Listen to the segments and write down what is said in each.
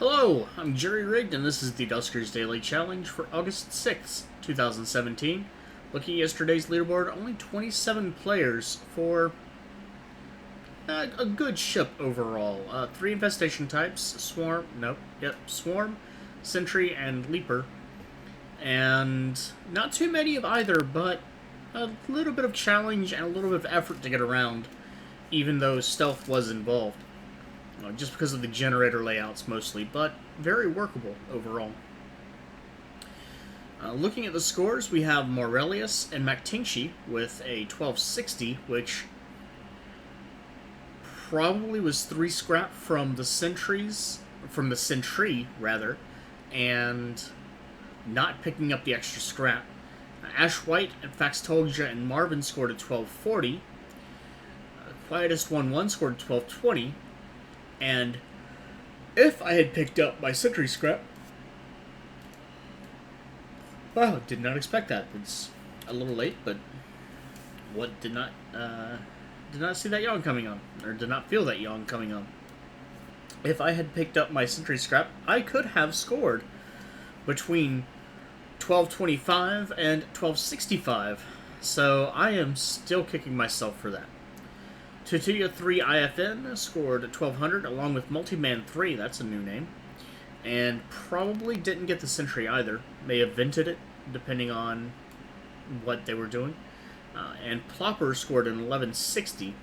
Hello, I'm Jerry Rigged, and this is the Duskers Daily Challenge for August 6th, 2017. Looking at yesterday's leaderboard, only 27 players for a good ship overall. 3 infestation types, Swarm, Sentry, and Leaper. And not too many of either, but a little bit of challenge and a little bit of effort to get around, even though stealth was involved. Just because of the generator layouts mostly, but very workable overall. Looking at the scores, we have Morelius and MacTinchie with a 1260, which probably was 3 scrap from the Sentry, and not picking up the extra scrap. Ash White, Faxtolja, and Marvin scored a 1240. Quietus 1-1 scored a 1220. And if I had picked up my Sentry scrap, wow, did not expect that. It's a little late, but did not see that yawn coming on, or did not feel that yawn coming on. If I had picked up my Sentry scrap, I could have scored between 1225 and 1265. So I am still kicking myself for that. Tutuya 3 IFN scored 1200 along with Multiman 3, that's a new name, and probably didn't get the Sentry either. May have vented it, depending on what they were doing. And Plopper scored an 1160.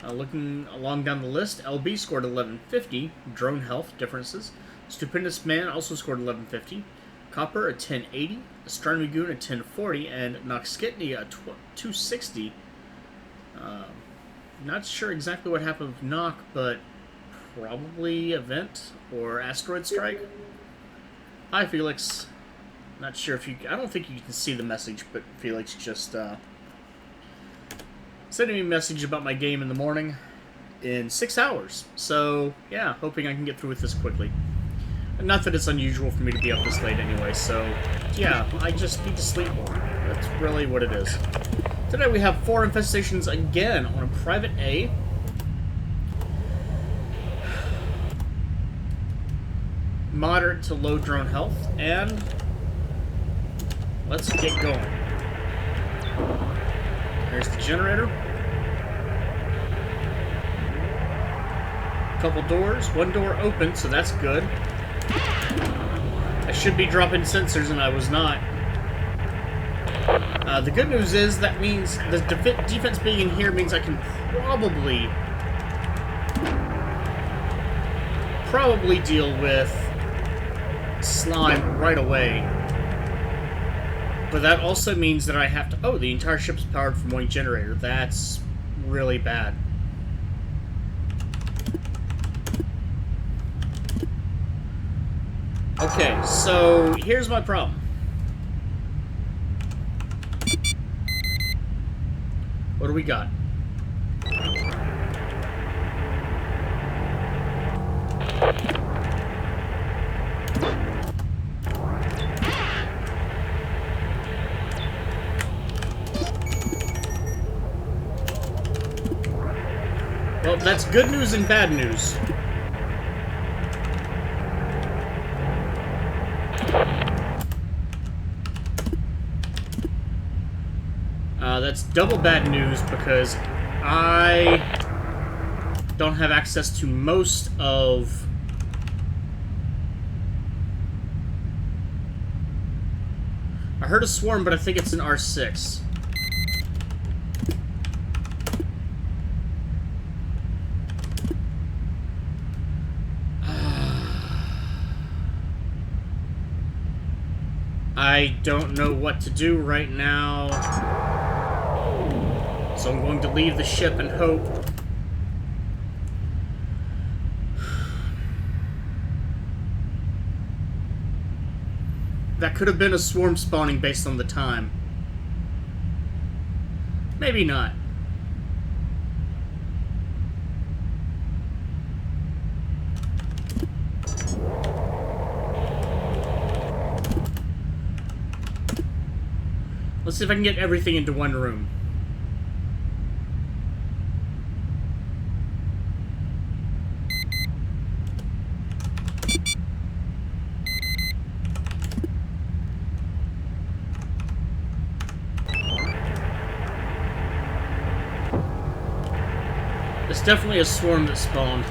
Looking along down the list, LB scored 1150, Drone Health differences. Stupendous Man also scored 1150. Copper a 1080, Astronomy Goon a 1040, and Noxkitney a 260. Not sure exactly what happened with Nock, but probably Event or Asteroid Strike. Hi, Felix. Not sure if you... I don't think you can see the message, but Felix just sending me a message about my game in the morning in 6 hours. So, yeah, hoping I can get through with this quickly. Not that it's unusual for me to be up this late anyway, so, yeah, I just need to sleep more. That's really what it is. Today we have 4 infestations again on a private A. Moderate to low drone health, and let's get going. Here's the generator. Couple doors, 1 door open, so that's good. I should be dropping sensors, and I was not. The good news is that means the defense being in here means I can probably deal with slime right away. But that also means that I have to... Oh, the entire ship's powered from 1 generator. That's really bad. Okay, so here's my problem. What do we got? Well, that's good news and bad news. That's double bad news because I don't have access to most of... I heard a swarm, but I think it's an R6. I don't know what to do right now. So I'm going to leave the ship and hope. That could have been a swarm spawning based on the time. Maybe not. Let's see if I can get everything into one room. definitely a swarm that spawned.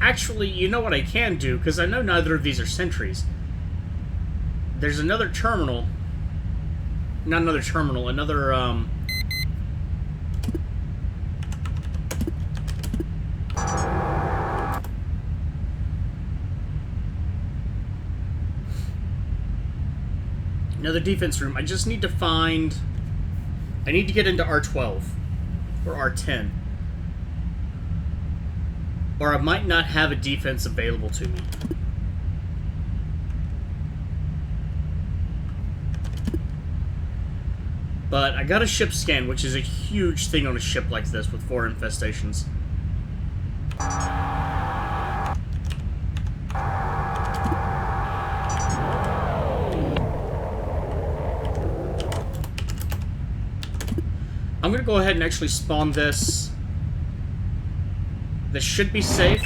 Actually, you know what I can do, because I know neither of these are sentries. There's another terminal. Not another terminal, another, another defense room. I just need to find... I need to get into R12. Or R10. Or I might not have a defense available to me. But I got a ship scan, which is a huge thing on a ship like this with 4 infestations. I'm gonna go ahead and actually spawn this. This should be safe.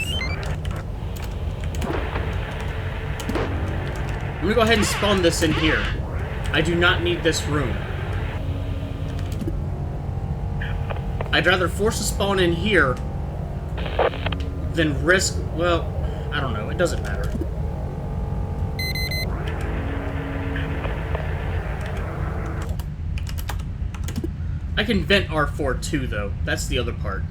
I'm gonna go ahead and spawn this in here. I do not need this room. I'd rather force a spawn in here than risk... Well, I don't know. It doesn't matter. I can vent R4 too, though. That's the other part.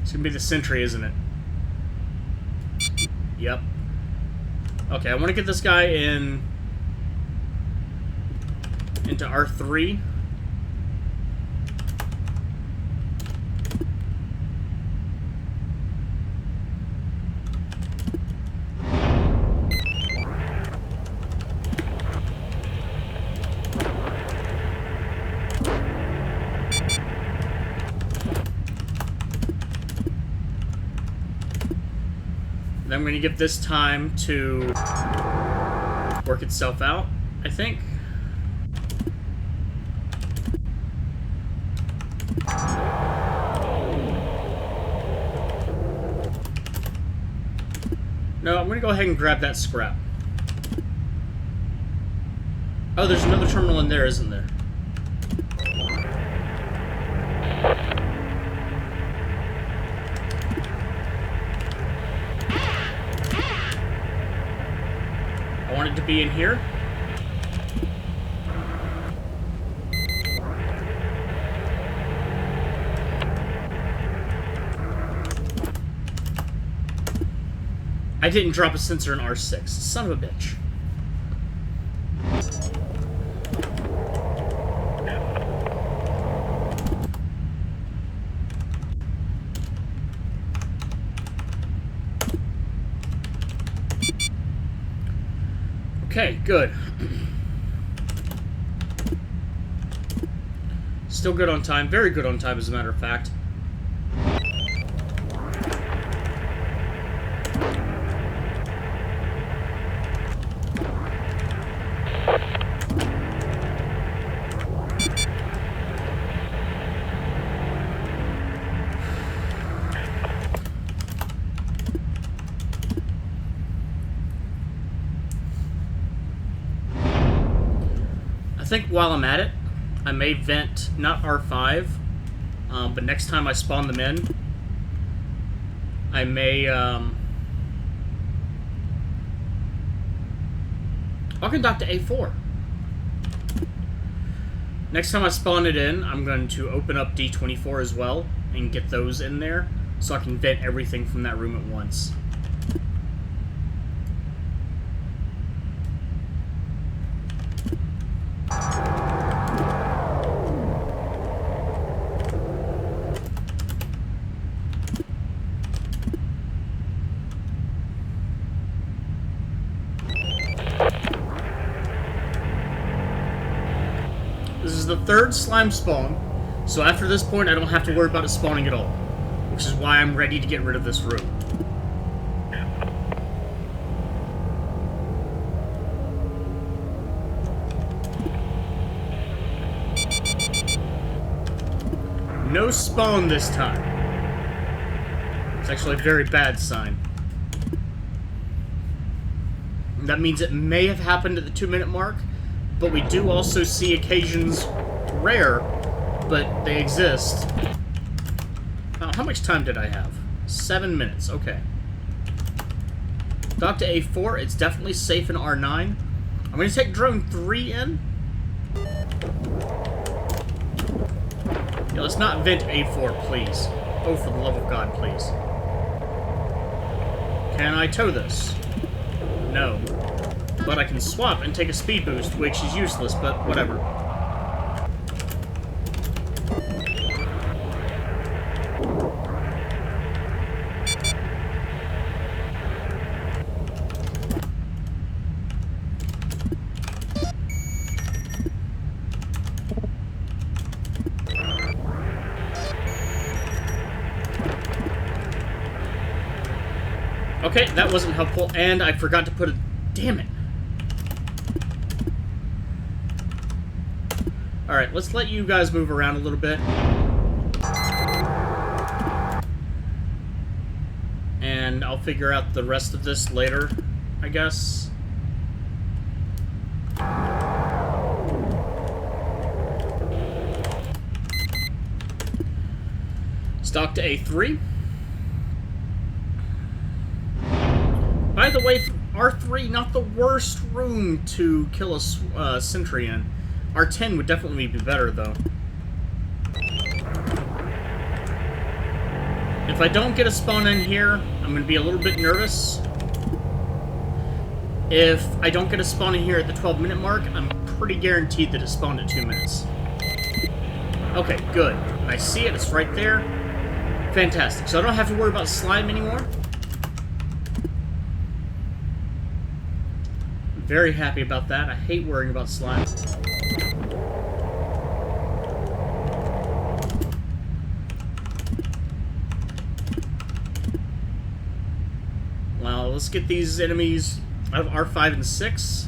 It's gonna be the sentry, isn't it? Yep. Okay, I want to get this guy in... into R3. Then I'm going to give this time to work itself out, I think. No, I'm going to go ahead and grab that scrap. Oh, there's another terminal in there, isn't there? I want it to be in here. I didn't drop a sensor in R6. Son of a bitch. Okay, good. Still good on time. Very good on time, as a matter of fact. I think while I'm at it, I may vent, not R5, but next time I spawn them in, I may, I'll conduct to A4. Next time I spawn it in, I'm going to open up D24 as well, and get those in there, so I can vent everything from that room at once. the third slime spawn, so after this point I don't have to worry about it spawning at all. Which is why I'm ready to get rid of this room. No spawn this time. It's actually a very bad sign. That means it may have happened at the 2-minute mark, but we do also see occasions, rare, but they exist. How much time did I have? 7 minutes, okay. Dock to A4, it's definitely safe in R9. I'm going to take drone 3 in. Yeah, let's not vent A4, please. Oh, for the love of God, please. Can I tow this? No. But I can swap and take a speed boost, which is useless, but whatever. Okay, that wasn't helpful, and I forgot to put a... Damn it. Alright, let's let you guys move around a little bit. And I'll figure out the rest of this later, I guess. Stock to A3. By the way, R3, not the worst room to kill a sentry in. R10 would definitely be better, though. If I don't get a spawn in here, I'm going to be a little bit nervous. If I don't get a spawn in here at the 12-minute mark, I'm pretty guaranteed that it spawned at 2 minutes. Okay, good. I see it, it's right there. Fantastic. So I don't have to worry about slime anymore. Very happy about that. I hate worrying about slime. Well, let's get these enemies out of R5 and 6.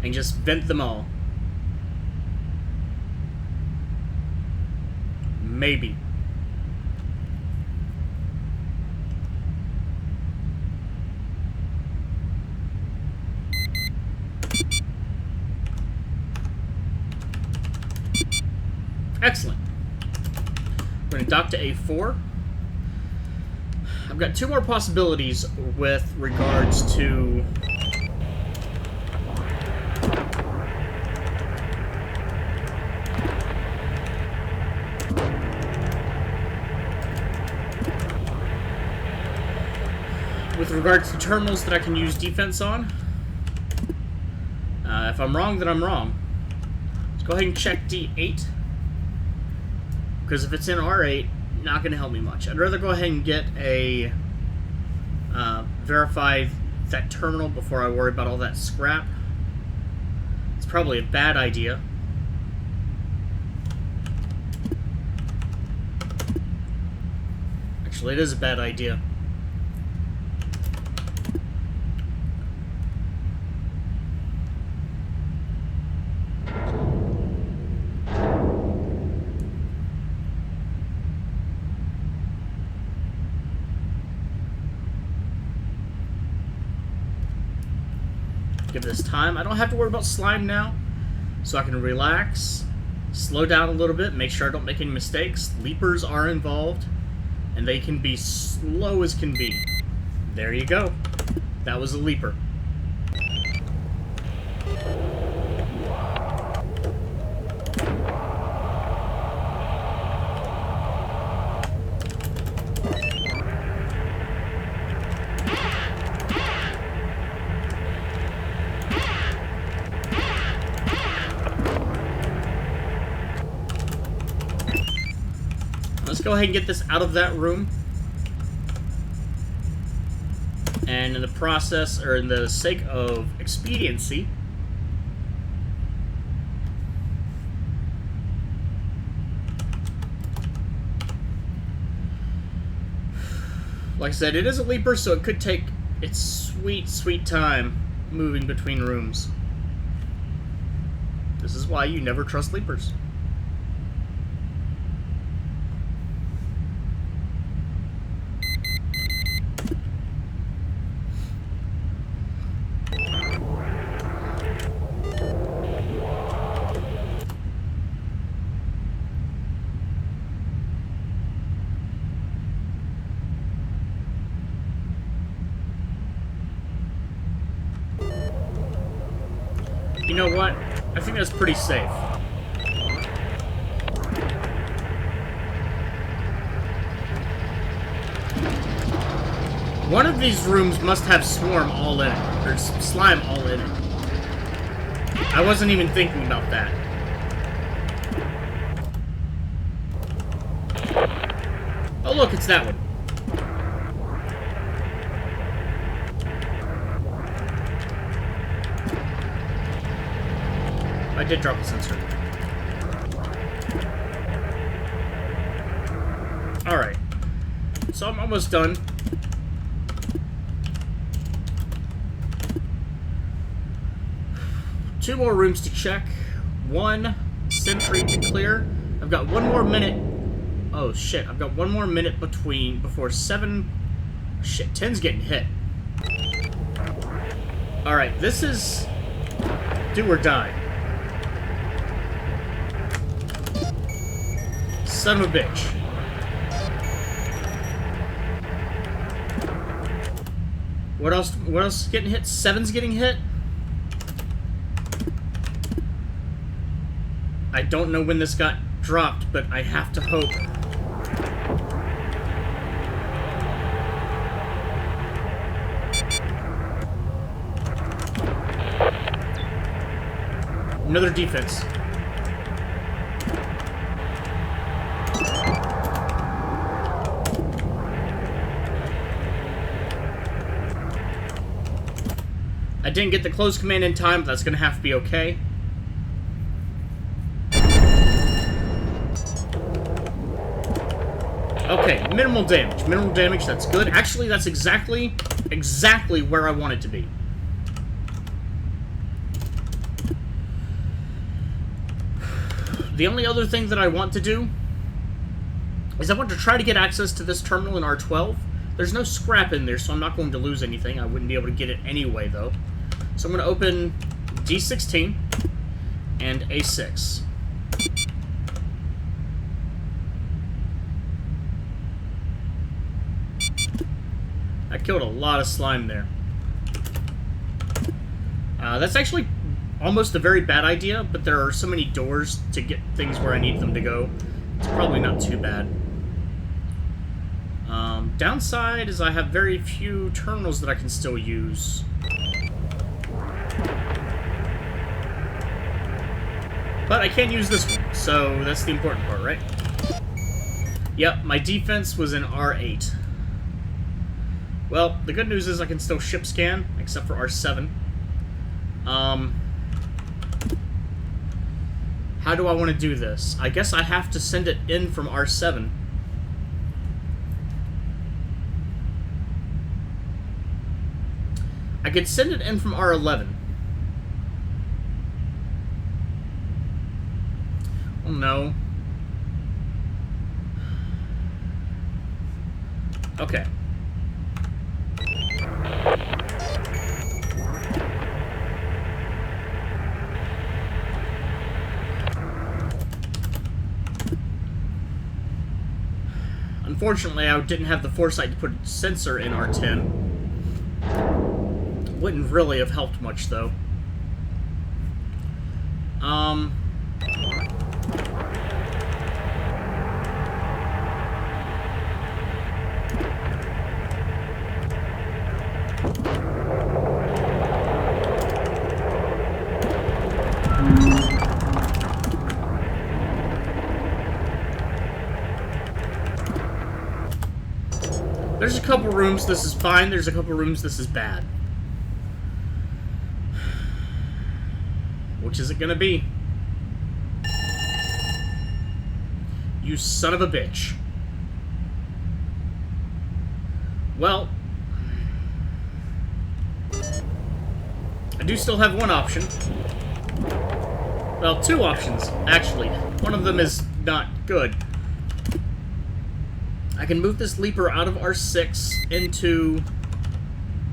And just vent them all. Maybe. Excellent. We're going to dock to A4. I've got 2 more possibilities with regards to... with regards to terminals that I can use defense on. If I'm wrong, then I'm wrong. Let's go ahead and check D8. Because if it's in R8, not going to help me much. I'd rather go ahead and get a verify that terminal before I worry about all that scrap. It's probably a bad idea. Actually, it is a bad idea. Give this time. I don't have to worry about slime now, so I can relax, slow down a little bit, make sure I don't make any mistakes. Leapers are involved, and they can be slow as can be. There you go. That was a leaper. Let's go ahead and get this out of that room. And in the process, or in the sake of expediency, like I said, it is a leaper, so it could take its sweet, sweet time moving between rooms. This is why you never trust leapers. You know what? I think that's pretty safe. One of these rooms must have swarm all in it, or slime all in it. I wasn't even thinking about that. Oh look, it's that one. I did drop the sensor. Alright. So I'm almost done. Two more rooms to check. One sentry to clear. I've got one more minute. Oh shit, I've got one more minute before 7. Shit, 10's getting hit. Alright, this is do or die. Son of a bitch. What else is getting hit? 7's getting hit? I don't know when this got dropped, but I have to hope. Another defense. I didn't get the close command in time, but that's going to have to be okay. Okay, minimal damage. Minimal damage, that's good. Actually, that's exactly where I want it to be. The only other thing that I want to do is I want to try to get access to this terminal in R12. There's no scrap in there, so I'm not going to lose anything. I wouldn't be able to get it anyway, though. So I'm going to open D16 and A6. I killed a lot of slime there. That's actually almost a very bad idea, but there are so many doors to get things where I need them to go. It's probably not too bad. Downside is I have very few terminals that I can still use. But I can use this one, so that's the important part, right? Yep, my defense was in R8. Well, the good news is I can still ship scan, except for R7. How do I want to do this? I guess I have to send it in from R7. I could send it in from R11. Oh no. Okay. Unfortunately, I didn't have the foresight to put a sensor in R10. Wouldn't really have helped much, though. There's a couple rooms this is fine, there's a couple rooms this is bad. Which is it gonna be? You son of a bitch. Well, I do still have one option. Well, two options, actually. One of them is not good. I can move this leaper out of R6 into...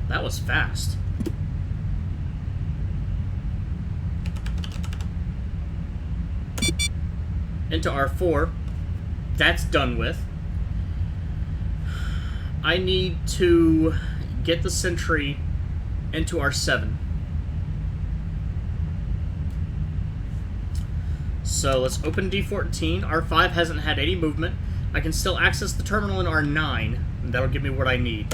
That was fast. Into R4. That's done with. I need to get the sentry into R7. So let's open D14. R5 hasn't had any movement. I can still access the terminal in R9, and that'll give me what I need.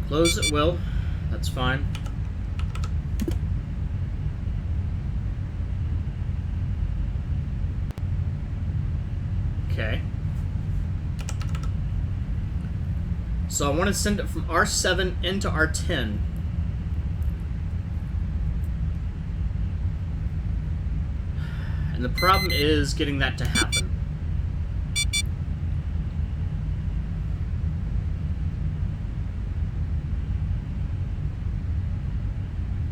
Close it will. That's fine. Okay. So I want to send it from R7 into R10. And the problem is getting that to happen.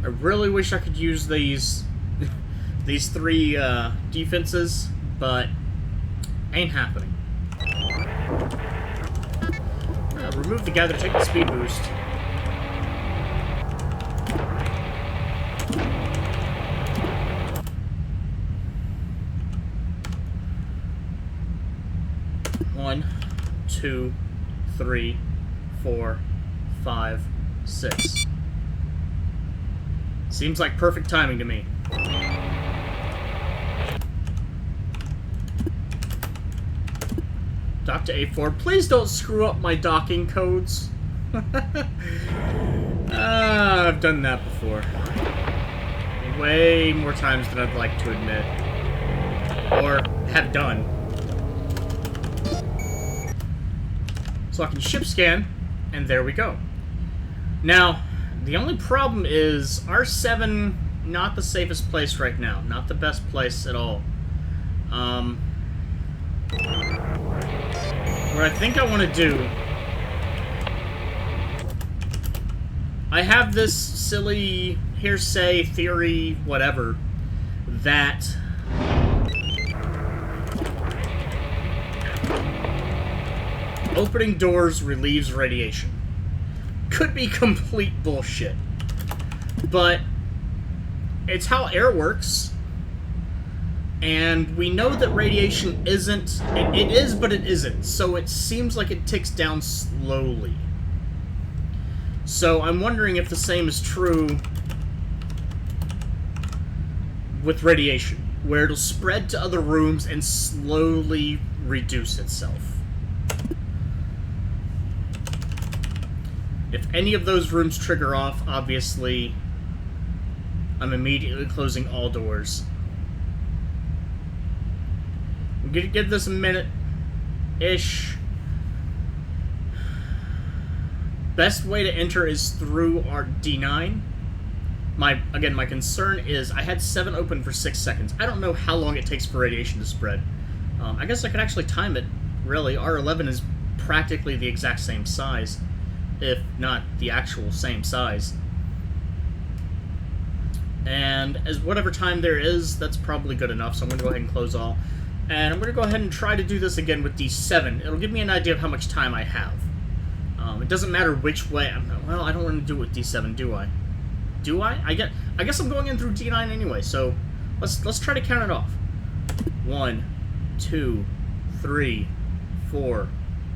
I really wish I could use these three defenses, but ain't happening. Remove the gather, take the speed boost. One, 2, 3, 4, 5, 6. Seems like perfect timing to me. Dock to A4. Please don't screw up my docking codes. I've done that before. Way more times than I'd like to admit. Or have done. So I can ship scan, and there we go. Now, the only problem is R7, not the safest place right now. Not the best place at all. What I think I want to do... I have this silly hearsay, theory, whatever, that... opening doors relieves radiation. Could be complete bullshit. But it's how air works. And we know that radiation isn't... It is, but it isn't. So it seems like it ticks down slowly. So I'm wondering if the same is true with radiation, where it'll spread to other rooms and slowly reduce itself. If any of those rooms trigger off, obviously, I'm immediately closing all doors. I'm gonna give this a minute-ish. Best way to enter is through our D9. Again, my concern is I had 7 open for 6 seconds. I don't know how long it takes for radiation to spread. I guess I could actually time it, really. R11 is practically the exact same size, if not the actual same size. And as whatever time there is, that's probably good enough, so I'm going to go ahead and close all. And I'm going to go ahead and try to do this again with D7. It'll give me an idea of how much time I have. It doesn't matter which way. Well, I don't want to do it with D7, do I? Do I? I guess I'm going in through D9 anyway, so let's try to count it off. 1, 2, 3, 4,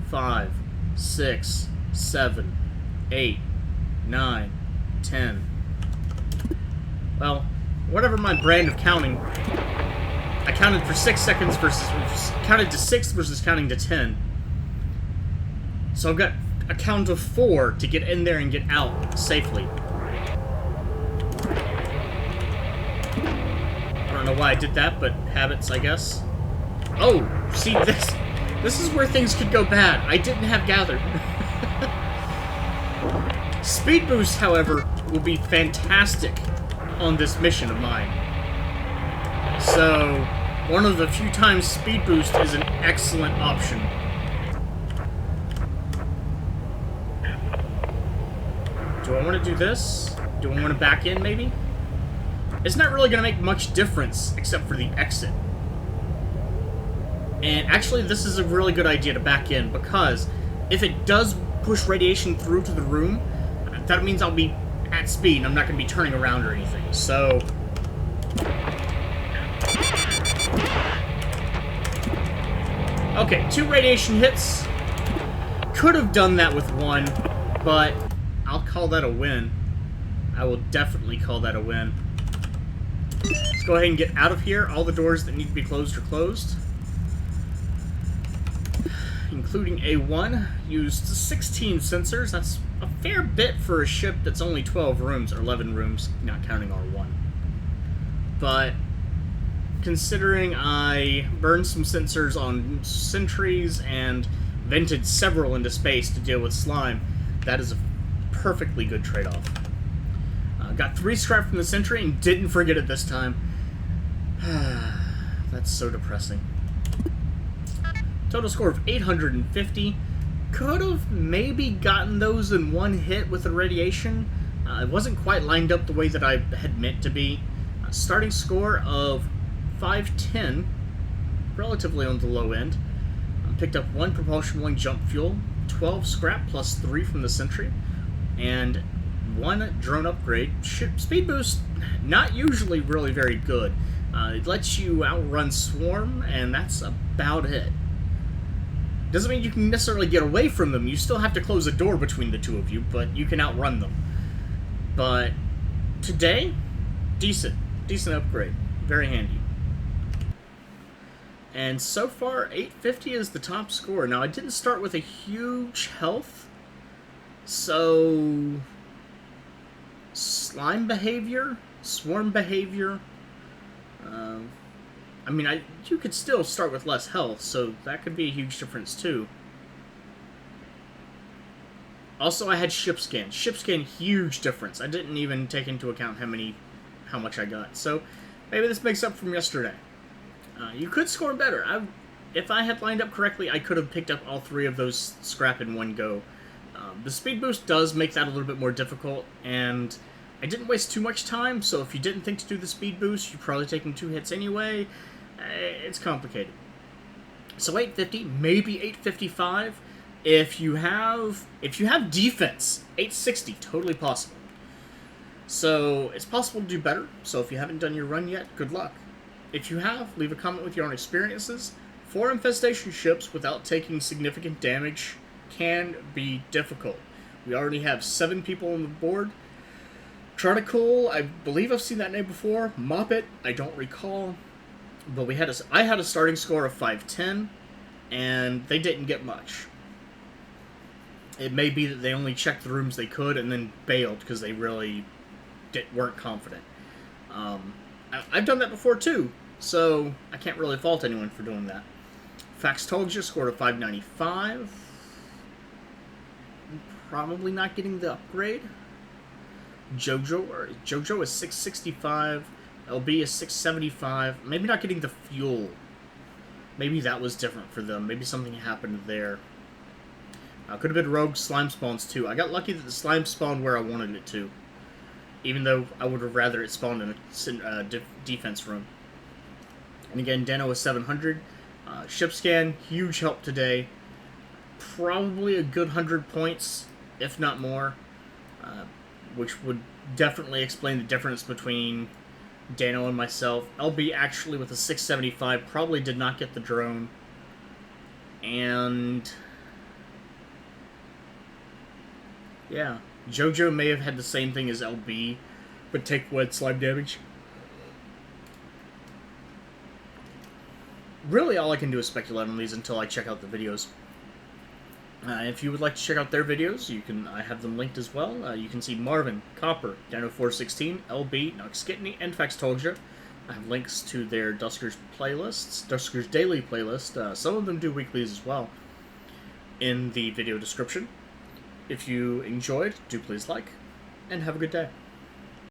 5, 6, 7, 8, 9, 10. Well, whatever my brand of counting, I counted for 6 seconds versus counted to 6 versus counting to 10. So I've got a count of 4 to get in there and get out safely. I don't know why I did that, but habits, I guess. Oh, see, this is where things could go bad. I didn't have Gather. Speed Boost, however, will be fantastic on this mission of mine. So, one of the few times Speed Boost is an excellent option. Do I want to do this? Do I want to back in, maybe? It's not really going to make much difference, except for the exit. And actually, this is a really good idea to back in, because if it does push radiation through to the room, that means I'll be at speed, and I'm not going to be turning around or anything. So... okay, 2 radiation hits. Could have done that with 1, but I'll call that a win. I will definitely call that a win. Let's go ahead and get out of here. All the doors that need to be closed are closed. Including A1, used 16 sensors. That's a fair bit for a ship that's only 12 rooms, or 11 rooms, not counting R1. But considering I burned some sensors on sentries and vented several into space to deal with slime, that is a perfectly good trade-off. Got 3 scrap from the sentry and didn't forget it this time. That's so depressing. Total score of 850. Could have maybe gotten those in 1 hit with the radiation. It wasn't quite lined up the way that I had meant to be. Starting score of 510, relatively on the low end. Picked up 1 propulsion, 1 jump fuel, 12 scrap plus 3 from the sentry, and 1 drone upgrade. Speed boost, not usually really very good. It lets you outrun Swarm, and that's about it. Doesn't mean you can necessarily get away from them. You still have to close a door between the two of you, but you can outrun them. But today, decent upgrade. Very handy. And so far, 850 is the top score. Now, I didn't start with a huge health, so slime behavior, swarm behavior. I mean, you could still start with less health, so that could be a huge difference too. Also, I had ship scan. Ship scan, huge difference. I didn't even take into account how much I got. So maybe this makes up from yesterday. You could score better. If I had lined up correctly, I could have picked up all 3 of those scrap in 1 go. The speed boost does make that a little bit more difficult, and I didn't waste too much time, so if you didn't think to do the speed boost, you're probably taking 2 hits anyway. It's complicated. So 850, maybe 855. If you have defense, 860, totally possible. So it's possible to do better. So if you haven't done your run yet, good luck. If you have, leave a comment with your own experiences. 4 infestation ships without taking significant damage can be difficult. We already have 7 people on the board. Charticle, I believe I've seen that name before. Moppet, I don't recall. But I had a starting score of 510, and they didn't get much. It may be that they only checked the rooms they could and then bailed because they really weren't confident. I've done that before too, so I can't really fault anyone for doing that. Faxtologist scored a 595. Probably not getting the upgrade. Jojo is 665. LB is 675. Maybe not getting the fuel. Maybe that was different for them. Maybe something happened there. Could have been rogue slime spawns too. I got lucky that the slime spawned where I wanted it to. Even though I would have rather it spawned in a defense room. And again, Dano is 700. Ship scan, huge help today. Probably a good 100 points, if not more. Which would definitely explain the difference between Dano and myself. LB actually with a 675 probably did not get the drone. And yeah, Jojo may have had the same thing as LB, but take wet slime damage. Really, all I can do is speculate on these until I check out the videos. If you would like to check out their videos, you can. I have them linked as well. You can see Marvin, Copper, Dino416, LB, Noxkitney, and Faxtolja. I have links to their Duskers playlists, Duskers Daily playlist. Some of them do weeklies as well, in the video description. If you enjoyed, do please like, and have a good day.